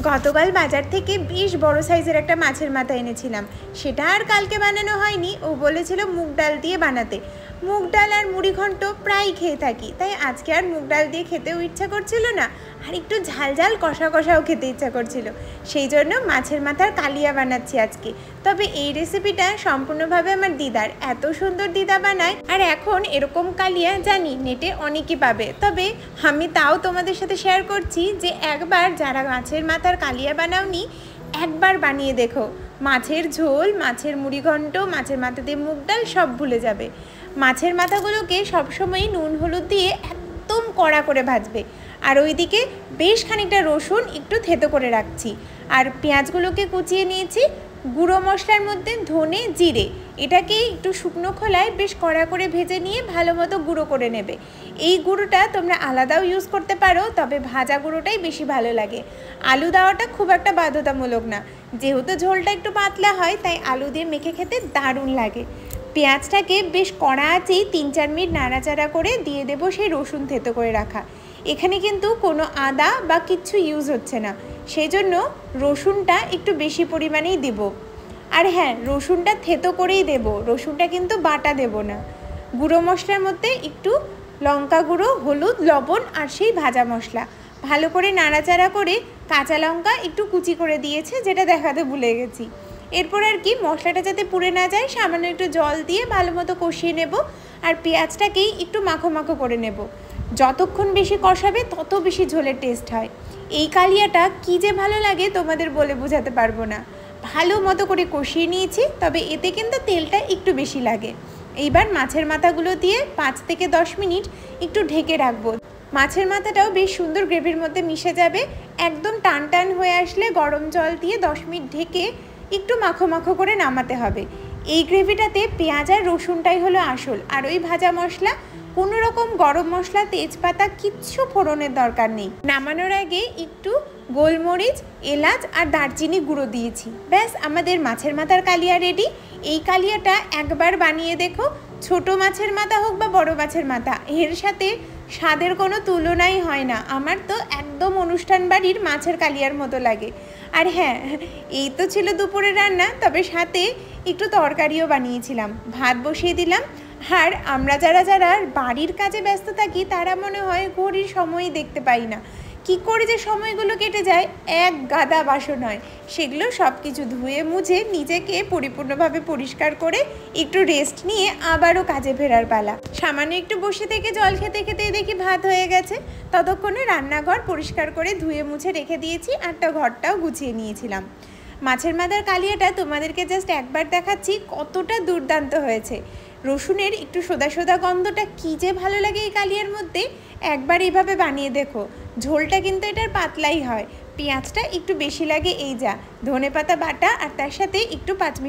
গতকাল বাজার থেকে বেশ বড় সাইজের একটা মাছের মাথা এনেছিলাম। সেটা আর কালকে বানানো হয়নি, ও বলেছিল মুগ ডাল দিয়ে বানাতে। মুগ ডাল আর মুড়ি ঘন্ট প্রায় খেয়ে থাকি, তাই আজকে আর মুগ ডাল দিয়ে খেতেও ইচ্ছা করছিল না, আর একটু ঝাল ঝাল কষা কষাও খেতে ইচ্ছা করছিল। সেই জন্য মাছের মাথার কালিয়া বানাচ্ছি আজকে। তবে এই রেসিপিটা সম্পূর্ণভাবে আমার দিদার, এত সুন্দর দিদা বানায়। আর এখন এরকম কালিয়া জানি নেটে অনেকই পাবে, তবে আমি তাও তোমাদের সাথে শেয়ার করছি যে একবার যারা মাছের মাথার কালিয়া বানাওনি একবার বানিয়ে দেখো। মাছের ঝোল, মাছের মুড়ি ঘন্ট, মাছের মাথা দিয়ে মুগ ডাল সব ভুলে যাবে। মাছের মাথাগুলোকে সবসময় নুন হলুদ দিয়ে একদম কড়া করে ভাজবে। আর ওইদিকে বেশ খানিকটা রসুন একটু থেতো করে রাখছি, আর পেঁয়াজগুলোকে কুচিয়ে নিয়েছি। গুঁড়ো মশলার মধ্যে ধনে জিরে এটাকে একটু শুকনো খোলায় বেশ কড়া করে ভেজে নিয়ে ভালো মতো গুঁড়ো করে নেবে। এই গুঁড়োটা তোমরা আলাদাও ইউজ করতে পারো, তবে ভাজা গুঁড়োটাই বেশি ভালো লাগে। আলু দেওয়াটা খুব একটা বাধ্যতামূলক না, যেহেতু ঝোলটা একটু পাতলা হয় তাই আলু দিয়ে মেখে খেতে দারুণ লাগে। পেঁয়াজটাকে বেশ কড়া আঁচেই 3-4 মিনিট নাড়াচাড়া করে দিয়ে দেবো সেই রসুন থেতো করে রাখা। এখানে কিন্তু কোনো আদা বা কিচ্ছু ইউজ হচ্ছে না, সেই জন্য রসুনটা একটু বেশি পরিমাণেই দেব। আর হ্যাঁ, রসুনটা থেতো করেই দেব, রসুনটা কিন্তু বাটা দেব না। গুঁড়ো মশলার মধ্যে একটু লঙ্কা গুঁড়ো, হলুদ, লবণ আর সেই ভাজা মশলা ভালো করে নাড়াচাড়া করে কাঁচা লঙ্কা একটু কুচি করে দিয়েছে, যেটা দেখাতে ভুলে গেছি। এরপর আর কি মশলাটা যাতে পুড়ে না যায় সামান্য একটু জল দিয়ে ভালো মতো কষিয়ে নেব, আর পেঁয়াজটাকেই একটু মাখো মাখো করে নেব। যতক্ষণ বেশি কষাবে তত বেশি ঝোলের টেস্ট হয়। এই কালিয়াটা কী যে ভালো লাগে তোমাদের বলে বোঝাতে পারবো না। ভালো মতো করে কষিয়ে নিয়েছি, তবে এতে কিন্তু তেলটা একটু বেশি লাগে। এইবার মাছের মাথাগুলো দিয়ে 5 থেকে 10 মিনিট একটু ঢেকে রাখবো। মাছের মাথাটাও বেশ সুন্দর গ্রেভির মধ্যে মিশে যাবে। একদম টান টান হয়ে আসলে গরম জল দিয়ে 10 মিনিট ঢেকে একটু মাখো মাখো করে নামাতে হবে। এই গ্রেভিটাতে পেঁয়াজ আর রসুনটাই হলো আসল, আর ওই ভাজা মশলা, কোনো রকম গরম মশলা, তেজপাতা কিচ্ছু ফোড়নের দরকার নেই। নামানোর আগে একটু গোলমরিচ, এলাচ আর দারচিনি গুঁড়ো দিয়েছি। ব্যাস, আমাদের মাছের মাথার কালিয়া রেডি। এই কালিয়াটা একবার বানিয়ে দেখো, ছোট মাছের মাথা হোক বা বড় মাছের মাথা, এর সাথে স্বাদের কোনো তুলনাই হয় না। আমার তো একদম অনুষ্ঠান বাড়ির মাছের কালিয়ার মতো লাগে। আর হ্যাঁ, এই তো ছিল দুপুরের রান্না, তবে সাথে একটু তরকারিও বানিয়েছিলাম। ভাত বসিয়ে দিলাম। আর আমরা যারা যারা বাড়ির কাজে ব্যস্ত থাকি তারা মনে হয় ঘড়ির সময়ই দেখতে পাই না। কি করে যে সময়গুলো কেটে যায়, এক গাদা বাসন হয়, সেগুলো সব কিছু ধুয়ে মুছে নিজেকে পরিপূর্ণভাবে পরিষ্কার করে একটু রেস্ট নিয়ে আবারও কাজে ফেরার পালা। সামান্য একটু বসে থেকে জল খেতে খেতে দেখি ভাত হয়ে গেছে। ততক্ষণে রান্নাঘর পরিষ্কার করে ধুয়ে মুছে রেখে দিয়েছি, আর ঘরটাও গুছিয়ে নিয়েছিলাম। মাছের মাথার কালিয়াটা তোমাদেরকে জাস্ট একবার দেখাচ্ছি কতটা দুর্দান্ত হয়েছে। রসুনের একটু সোদা সোদা গন্ধটা কী যে ভালো লাগে এই কালিয়ার মধ্যে। একবার এইভাবে বানিয়ে দেখো। ঝোলটা কিন্তু এটার পাতলাই হয়, পেঁয়াজটা একটু বেশি লাগে, এই যা ধনেপাতা বাটা আর তার সাথে একটু 5 মিনিট